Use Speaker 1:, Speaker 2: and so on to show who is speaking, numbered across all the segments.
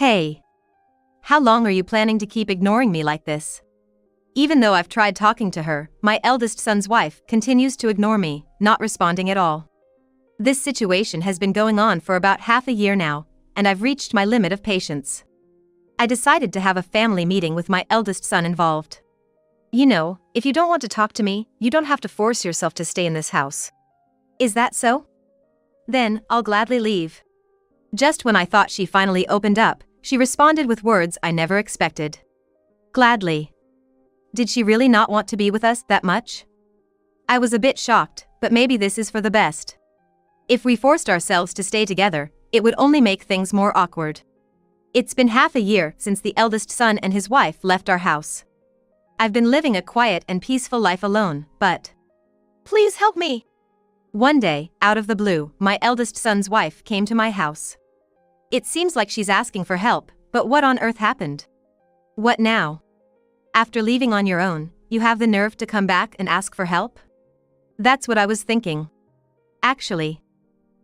Speaker 1: Hey. How long are you planning to keep ignoring me like this? Even though I've tried talking to her, my eldest son's wife continues to ignore me, not responding at all. This situation has been going on for about half a year now, and I've reached my limit of patience. I decided to have a family meeting with my eldest son involved. You know, if you don't want to talk to me, you don't have to force yourself to stay in this house. Is that so? Then, I'll gladly leave. Just when I thought she finally opened up, she responded with words I never expected. Gladly. Did she really not want to be with us that much? I was a bit shocked, but maybe this is for the best. If we forced ourselves to stay together, it would only make things more awkward. It's been half a year since the eldest son and his wife left our house. I've been living a quiet and peaceful life alone, but... Please help me! One day, out of the blue, my eldest son's wife came to my house. It seems like she's asking for help, but what on earth happened? What now? After leaving on your own, you have the nerve to come back and ask for help? That's what I was thinking. Actually.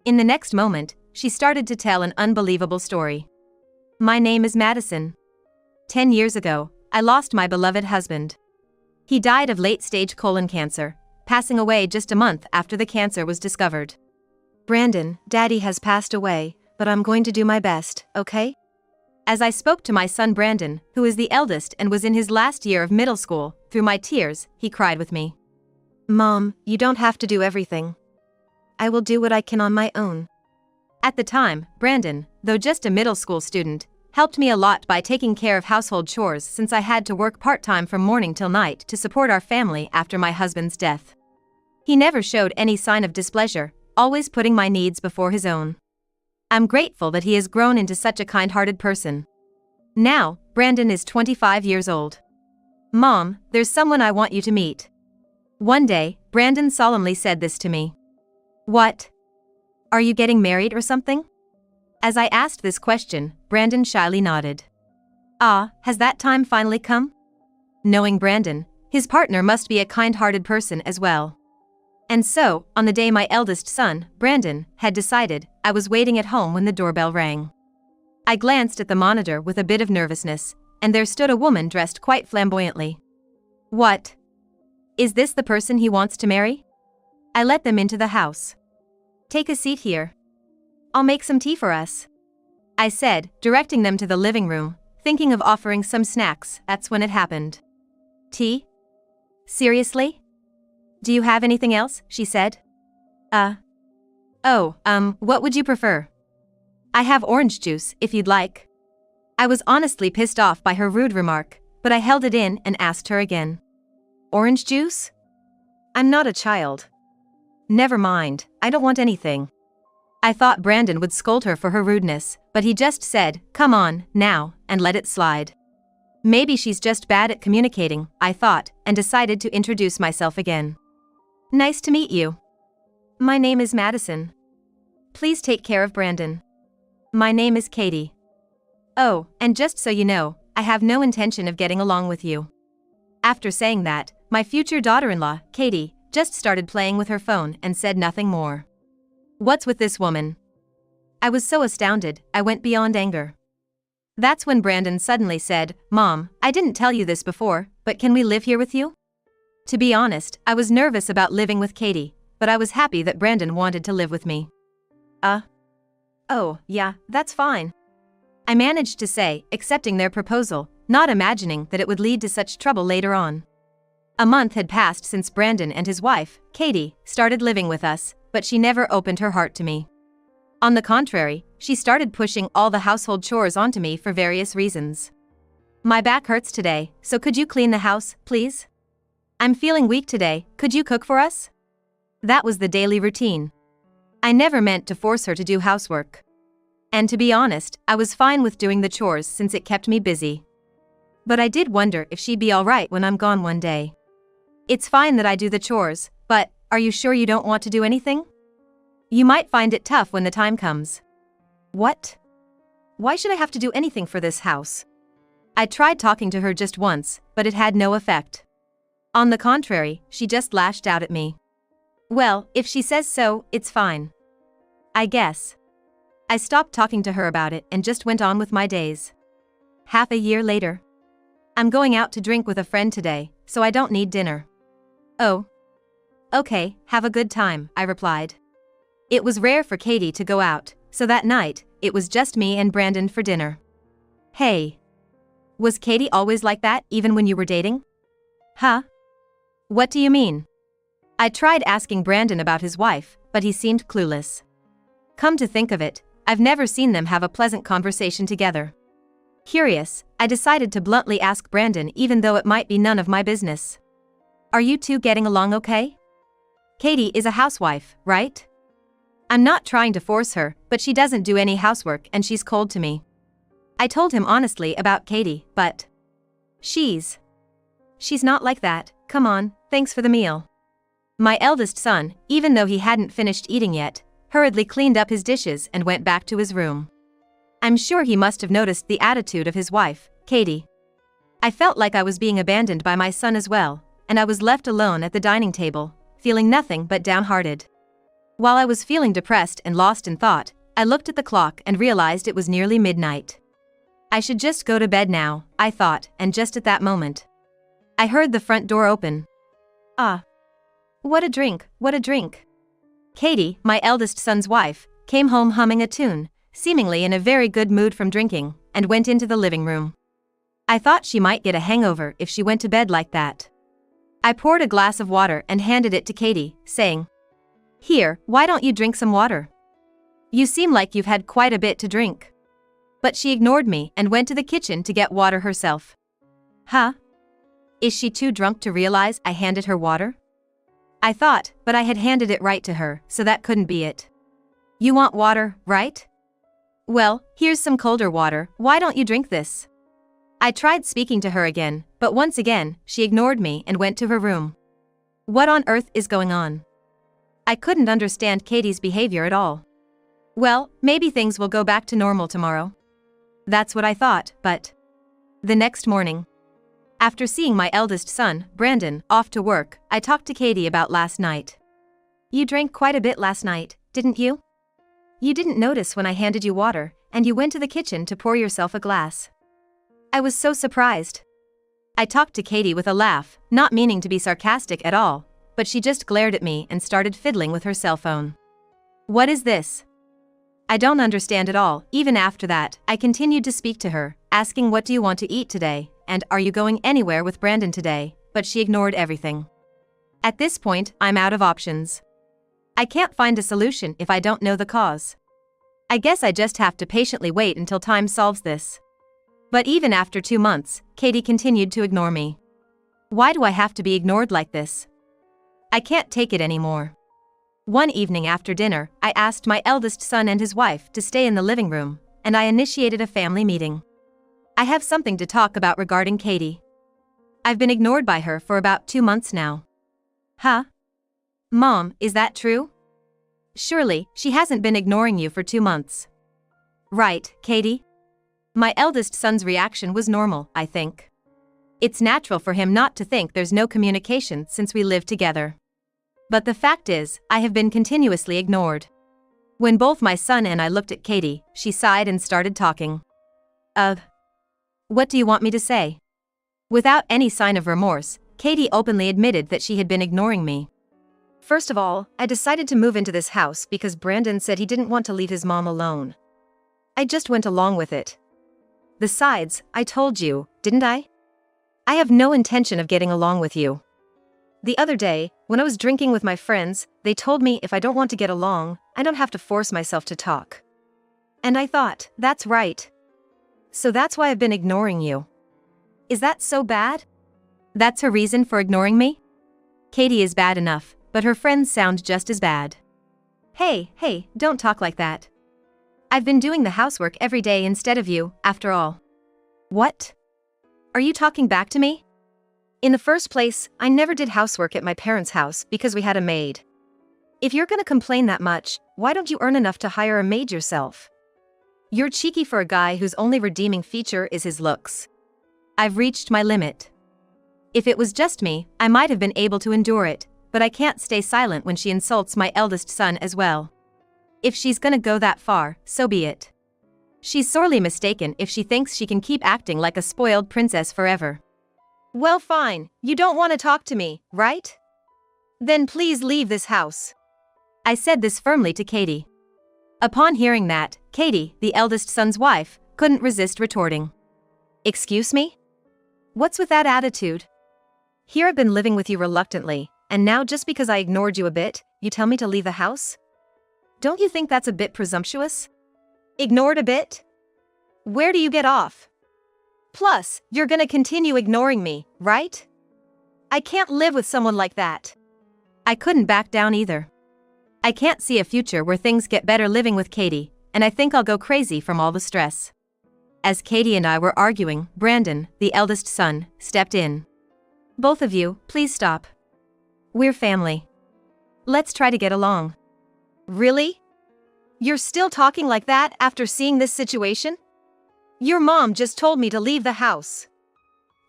Speaker 1: In the next moment, she started to tell an unbelievable story. My name is Madison. 10 years ago, I lost my beloved husband. He died of late-stage colon cancer, passing away just a month after the cancer was discovered. Brandon, Daddy has passed away, but I'm going to do my best, okay? As I spoke to my son Brandon, who is the eldest and was in his last year of middle school, through my tears, he cried with me. Mom, you don't have to do everything. I will do what I can on my own. At the time, Brandon, though just a middle school student, helped me a lot by taking care of household chores since I had to work part-time from morning till night to support our family after my husband's death. He never showed any sign of displeasure, always putting my needs before his own. I'm grateful that he has grown into such a kind-hearted person. Now, Brandon is 25 years old. Mom, there's someone I want you to meet. One day, Brandon solemnly said this to me. What? Are you getting married or something? As I asked this question, Brandon shyly nodded. Ah, has that time finally come? Knowing Brandon, his partner must be a kind-hearted person as well. And so, on the day my eldest son, Brandon, had decided, I was waiting at home when the doorbell rang. I glanced at the monitor with a bit of nervousness, and there stood a woman dressed quite flamboyantly. What? Is this the person he wants to marry? I let them into the house. Take a seat here. I'll make some tea for us, I said, directing them to the living room, thinking of offering some snacks. That's when it happened. Tea? Seriously? Do you have anything else? She said. What would you prefer? I have orange juice, if you'd like. I was honestly pissed off by her rude remark, but I held it in and asked her again. Orange juice? I'm not a child. Never mind, I don't want anything. I thought Brandon would scold her for her rudeness, but he just said, come on, now, and let it slide. Maybe she's just bad at communicating, I thought, and decided to introduce myself again. Nice to meet you. My name is Madison. Please take care of Brandon. My name is Katie. Oh, and just so you know, I have no intention of getting along with you. After saying that, my future daughter-in-law, Katie, just started playing with her phone and said nothing more. What's with this woman? I was so astounded, I went beyond anger. That's when Brandon suddenly said, Mom, I didn't tell you this before, but can we live here with you? To be honest, I was nervous about living with Katie, but I was happy that Brandon wanted to live with me. Oh, yeah, that's fine. I managed to say, accepting their proposal, not imagining that it would lead to such trouble later on. A month had passed since Brandon and his wife, Katie, started living with us, but she never opened her heart to me. On the contrary, she started pushing all the household chores onto me for various reasons. My back hurts today, so could you clean the house, please? I'm feeling weak today, could you cook for us? That was the daily routine. I never meant to force her to do housework. And to be honest, I was fine with doing the chores since it kept me busy. But I did wonder if she'd be alright when I'm gone one day. It's fine that I do the chores, but, are you sure you don't want to do anything? You might find it tough when the time comes. What? Why should I have to do anything for this house? I tried talking to her just once, but it had no effect. On the contrary, she just lashed out at me. Well, if she says so, it's fine. I guess. I stopped talking to her about it and just went on with my days. Half a year later. I'm going out to drink with a friend today, so I don't need dinner. Oh. Okay, have a good time, I replied. It was rare for Katie to go out, so that night, it was just me and Brandon for dinner. Hey. Was Katie always like that even when you were dating? Huh? What do you mean? I tried asking Brandon about his wife, but he seemed clueless. Come to think of it, I've never seen them have a pleasant conversation together. Curious, I decided to bluntly ask Brandon even though it might be none of my business. Are you two getting along okay? Katie is a housewife, right? I'm not trying to force her, but she doesn't do any housework and she's cold to me. I told him honestly about Katie, but she's not like that. Come on, thanks for the meal. My eldest son, even though he hadn't finished eating yet, hurriedly cleaned up his dishes and went back to his room. I'm sure he must have noticed the attitude of his wife, Katie. I felt like I was being abandoned by my son as well, and I was left alone at the dining table, feeling nothing but downhearted. While I was feeling depressed and lost in thought, I looked at the clock and realized it was nearly midnight. I should just go to bed now, I thought, and just at that moment, I heard the front door open. Ah. What a drink, what a drink. Katie, my eldest son's wife, came home humming a tune, seemingly in a very good mood from drinking, and went into the living room. I thought she might get a hangover if she went to bed like that. I poured a glass of water and handed it to Katie, saying, "Here, why don't you drink some water? You seem like you've had quite a bit to drink." But she ignored me and went to the kitchen to get water herself. Huh? Is she too drunk to realize I handed her water? I thought, but I had handed it right to her, so that couldn't be it. You want water, right? Well, here's some colder water, why don't you drink this? I tried speaking to her again, but once again, she ignored me and went to her room. What on earth is going on? I couldn't understand Katie's behavior at all. Well, maybe things will go back to normal tomorrow. That's what I thought, but the next morning, after seeing my eldest son, Brandon, off to work, I talked to Katie about last night. You drank quite a bit last night, didn't you? You didn't notice when I handed you water, and you went to the kitchen to pour yourself a glass. I was so surprised. I talked to Katie with a laugh, not meaning to be sarcastic at all, but she just glared at me and started fiddling with her cell phone. What is this? I don't understand at all. Even after that, I continued to speak to her, asking what do you want to eat today, and are you going anywhere with Brandon today, but she ignored everything. At this point, I'm out of options. I can't find a solution if I don't know the cause. I guess I just have to patiently wait until time solves this. But even after 2 months, Katie continued to ignore me. Why do I have to be ignored like this? I can't take it anymore. One evening after dinner, I asked my eldest son and his wife to stay in the living room, and I initiated a family meeting. I have something to talk about regarding Katie. I've been ignored by her for about 2 months now. Huh? Mom, is that true? Surely, she hasn't been ignoring you for 2 months. Right, Katie? My eldest son's reaction was normal, I think. It's natural for him not to think there's no communication since we live together. But the fact is, I have been continuously ignored. When both my son and I looked at Katie, she sighed and started talking. What do you want me to say? Without any sign of remorse, Katie openly admitted that she had been ignoring me. First of all, I decided to move into this house because Brandon said he didn't want to leave his mom alone. I just went along with it. Besides, I told you, didn't I? I have no intention of getting along with you. The other day, when I was drinking with my friends, they told me if I don't want to get along, I don't have to force myself to talk. And I thought, that's right. So that's why I've been ignoring you. Is that so bad? That's her reason for ignoring me? Katie is bad enough, but her friends sound just as bad. Hey, don't talk like that. I've been doing the housework every day instead of you, after all. What? Are you talking back to me? In the first place, I never did housework at my parents' house because we had a maid. If you're gonna complain that much, why don't you earn enough to hire a maid yourself? You're cheeky for a guy whose only redeeming feature is his looks. I've reached my limit. If it was just me, I might have been able to endure it, but I can't stay silent when she insults my eldest son as well. If she's gonna go that far, so be it. She's sorely mistaken if she thinks she can keep acting like a spoiled princess forever. Well, fine, you don't want to talk to me, right? Then please leave this house. I said this firmly to Katie. Upon hearing that, Katie, the eldest son's wife, couldn't resist retorting. Excuse me? What's with that attitude? Here I've been living with you reluctantly, and now just because I ignored you a bit, you tell me to leave the house? Don't you think that's a bit presumptuous? Ignored a bit? Where do you get off? Plus, you're gonna continue ignoring me, right? I can't live with someone like that. I couldn't back down either. I can't see a future where things get better living with Katie, and I think I'll go crazy from all the stress. As Katie and I were arguing, Brandon, the eldest son, stepped in. Both of you, please stop. We're family. Let's try to get along. Really? You're still talking like that after seeing this situation? Your mom just told me to leave the house.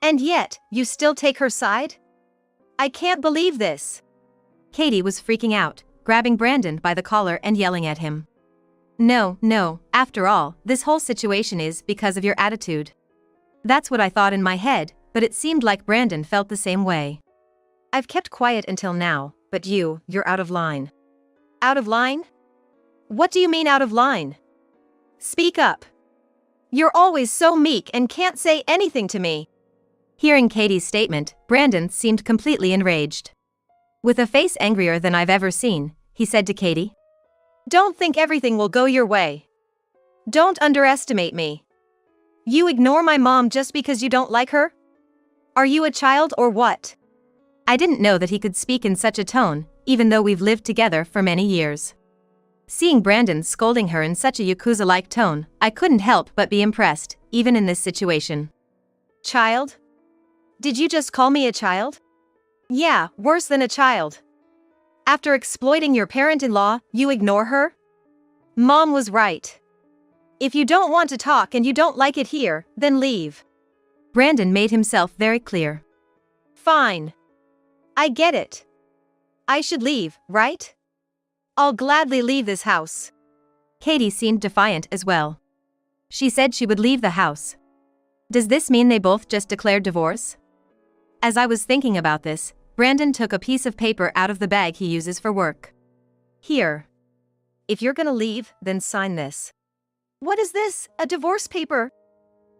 Speaker 1: And yet, you still take her side? I can't believe this. Katie was freaking out, grabbing Brandon by the collar and yelling at him. No, after all, this whole situation is because of your attitude. That's what I thought in my head, but it seemed like Brandon felt the same way. I've kept quiet until now, but you're out of line. Out of line? What do you mean out of line? Speak up. You're always so meek and can't say anything to me. Hearing Katie's statement, Brandon seemed completely enraged. With a face angrier than I've ever seen, he said to Katie, "Don't think everything will go your way. Don't underestimate me. You ignore my mom just because you don't like her? Are you a child or what?" I didn't know that he could speak in such a tone, even though we've lived together for many years. Seeing Brandon scolding her in such a Yakuza-like tone, I couldn't help but be impressed, even in this situation. Child? Did you just call me a child? Yeah, worse than a child. After exploiting your parent-in-law, you ignore her? Mom was right. If you don't want to talk and you don't like it here, then leave. Brandon made himself very clear. Fine. I get it. I should leave, right? I'll gladly leave this house. Katie seemed defiant as well. She said she would leave the house. Does this mean they both just declared divorce? As I was thinking about this, Brandon took a piece of paper out of the bag he uses for work. Here. If you're gonna leave, then sign this. What is this, a divorce paper?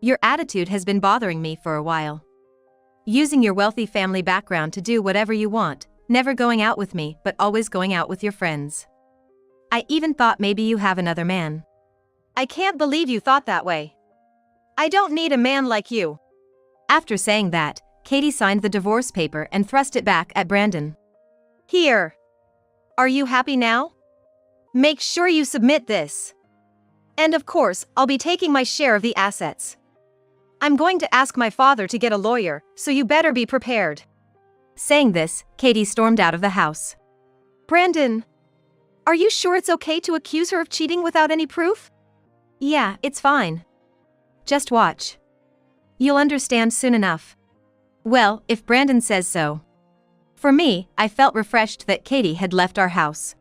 Speaker 1: Your attitude has been bothering me for a while. Using your wealthy family background to do whatever you want, never going out with me but always going out with your friends. I even thought maybe you have another man. I can't believe you thought that way. I don't need a man like you. After saying that, Katie signed the divorce paper and thrust it back at Brandon. Here. Are you happy now? Make sure you submit this. And of course, I'll be taking my share of the assets. I'm going to ask my father to get a lawyer, so you better be prepared. Saying this, Katie stormed out of the house. Brandon, are you sure it's okay to accuse her of cheating without any proof? Yeah, it's fine. Just watch. You'll understand soon enough. Well, if Brandon says so. For me, I felt refreshed that Katie had left our house.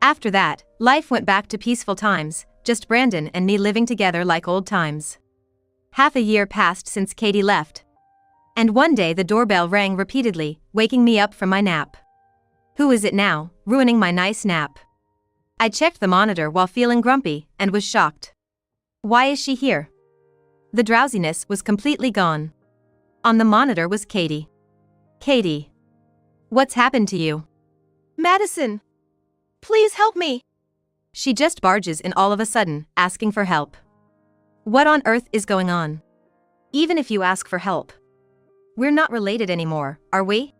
Speaker 1: After that, life went back to peaceful times, just Brandon and me living together like old times. Half a year passed since Katie left. And one day the doorbell rang repeatedly, waking me up from my nap. Who is it now, ruining my nice nap? I checked the monitor while feeling grumpy, and was shocked. Why is she here? The drowsiness was completely gone. On the monitor was Katie. Katie. What's happened to you? Madison. Please help me. She just barges in all of a sudden, asking for help. What on earth is going on? Even if you ask for help. We're not related anymore, are we?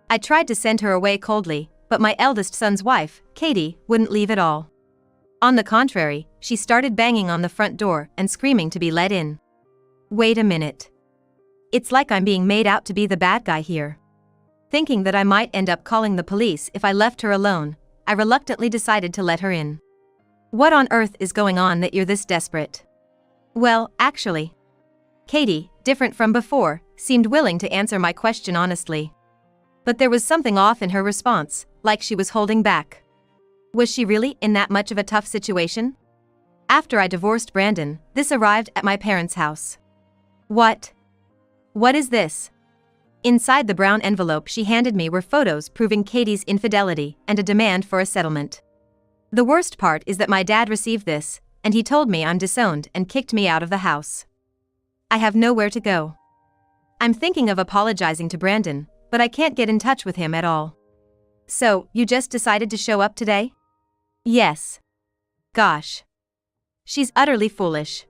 Speaker 1: I tried to send her away coldly, but my eldest son's wife, Katie, wouldn't leave at all. On the contrary, she started banging on the front door and screaming to be let in. Wait a minute. It's like I'm being made out to be the bad guy here. Thinking that I might end up calling the police if I left her alone, I reluctantly decided to let her in. What on earth is going on that you're this desperate? Well, actually, Katie, different from before, seemed willing to answer my question honestly. But there was something off in her response, like she was holding back. Was she really in that much of a tough situation? After I divorced Brandon, this arrived at my parents' house. What? What is this? Inside the brown envelope she handed me were photos proving Katie's infidelity and a demand for a settlement. The worst part is that my dad received this, and he told me I'm disowned and kicked me out of the house. I have nowhere to go. I'm thinking of apologizing to Brandon, but I can't get in touch with him at all. So, you just decided to show up today? Yes. Gosh. She's utterly foolish.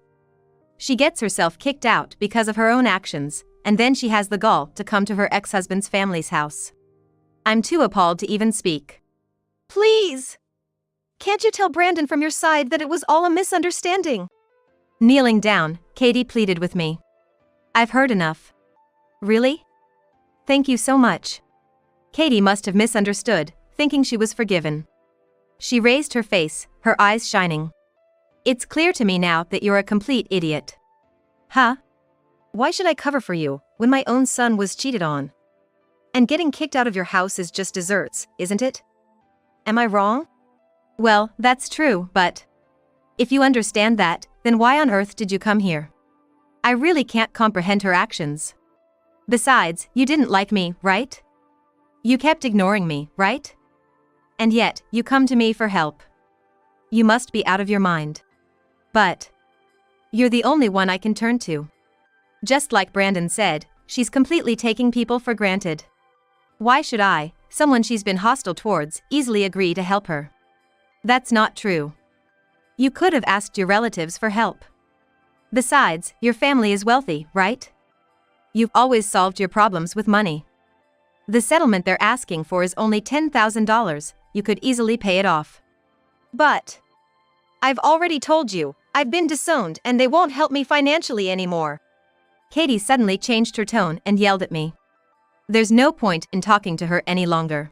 Speaker 1: She gets herself kicked out because of her own actions, and then she has the gall to come to her ex-husband's family's house. I'm too appalled to even speak. Please! Can't you tell Brandon from your side that it was all a misunderstanding? Kneeling down, Katie pleaded with me. I've heard enough. Really? Thank you so much. Katie must have misunderstood, thinking she was forgiven. She raised her face, her eyes shining. It's clear to me now that you're a complete idiot. Huh? Why should I cover for you, when my own son was cheated on? And getting kicked out of your house is just desserts, isn't it? Am I wrong? Well, that's true, but if you understand that, then why on earth did you come here? I really can't comprehend her actions. Besides, you didn't like me, right? You kept ignoring me, right? And yet, you come to me for help. You must be out of your mind. But you're the only one I can turn to. Just like Brandon said, she's completely taking people for granted. Why should I, someone she's been hostile towards, easily agree to help her? That's not true. You could have asked your relatives for help. Besides, your family is wealthy, right? You've always solved your problems with money. The settlement they're asking for is only $10,000, you could easily pay it off. But I've already told you, I've been disowned and they won't help me financially anymore. Katie suddenly changed her tone and yelled at me. There's no point in talking to her any longer.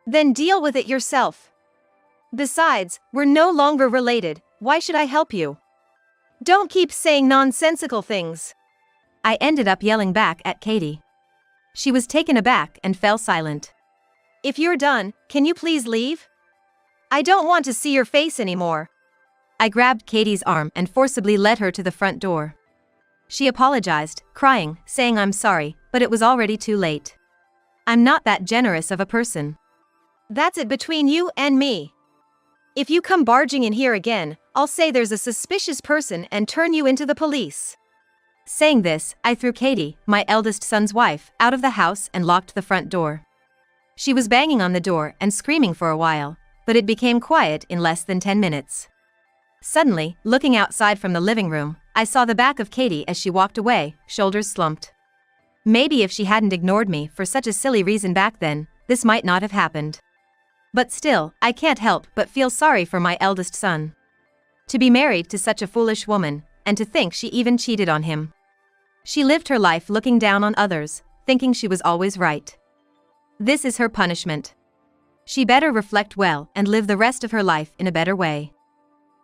Speaker 1: Then deal with it yourself. Besides, we're no longer related, why should I help you? Don't keep saying nonsensical things. I ended up yelling back at Katie. She was taken aback and fell silent. If you're done, can you please leave? I don't want to see your face anymore. I grabbed Katie's arm and forcibly led her to the front door. She apologized, crying, saying I'm sorry, but it was already too late. I'm not that generous of a person. That's it between you and me. If you come barging in here again, I'll say there's a suspicious person and turn you into the police. Saying this, I threw Katie, my eldest son's wife, out of the house and locked the front door. She was banging on the door and screaming for a while, but it became quiet in less than 10 minutes. Suddenly, looking outside from the living room, I saw the back of Katie as she walked away, shoulders slumped. Maybe if she hadn't ignored me for such a silly reason back then, this might not have happened. But still, I can't help but feel sorry for my eldest son. To be married to such a foolish woman, and to think she even cheated on him. She lived her life looking down on others, thinking she was always right. This is her punishment. She better reflect well and live the rest of her life in a better way.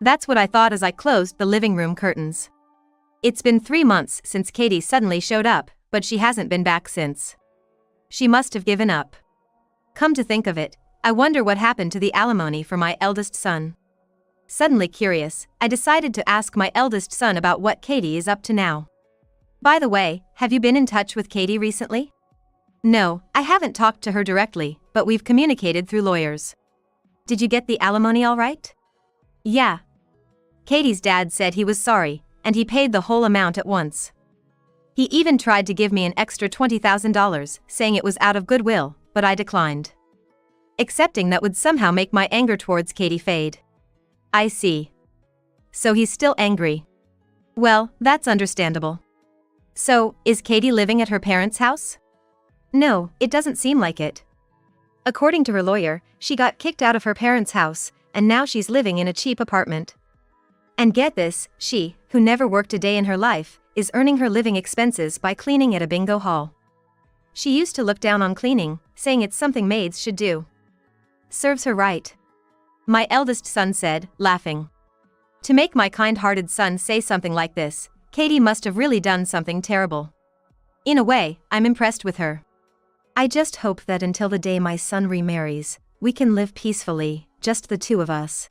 Speaker 1: That's what I thought as I closed the living room curtains. It's been 3 months since Katie suddenly showed up, but she hasn't been back since. She must have given up. Come to think of it, I wonder what happened to the alimony for my eldest son. Suddenly curious, I decided to ask my eldest son about what Katie is up to now. By the way, have you been in touch with Katie recently? No, I haven't talked to her directly, but we've communicated through lawyers. Did you get the alimony all right? Yeah. Katie's dad said he was sorry, and he paid the whole amount at once. He even tried to give me an extra $20,000, saying it was out of goodwill, but I declined. Accepting that would somehow make my anger towards Katie fade. I see. So he's still angry. Well, that's understandable. So, is Katie living at her parents' house? No, it doesn't seem like it. According to her lawyer, she got kicked out of her parents' house, and now she's living in a cheap apartment. And get this, she, who never worked a day in her life, is earning her living expenses by cleaning at a bingo hall. She used to look down on cleaning, saying it's something maids should do. Serves her right. My eldest son said, laughing. To make my kind-hearted son say something like this, Katie must have really done something terrible. In a way, I'm impressed with her. I just hope that until the day my son remarries, We can live peacefully, just the two of us.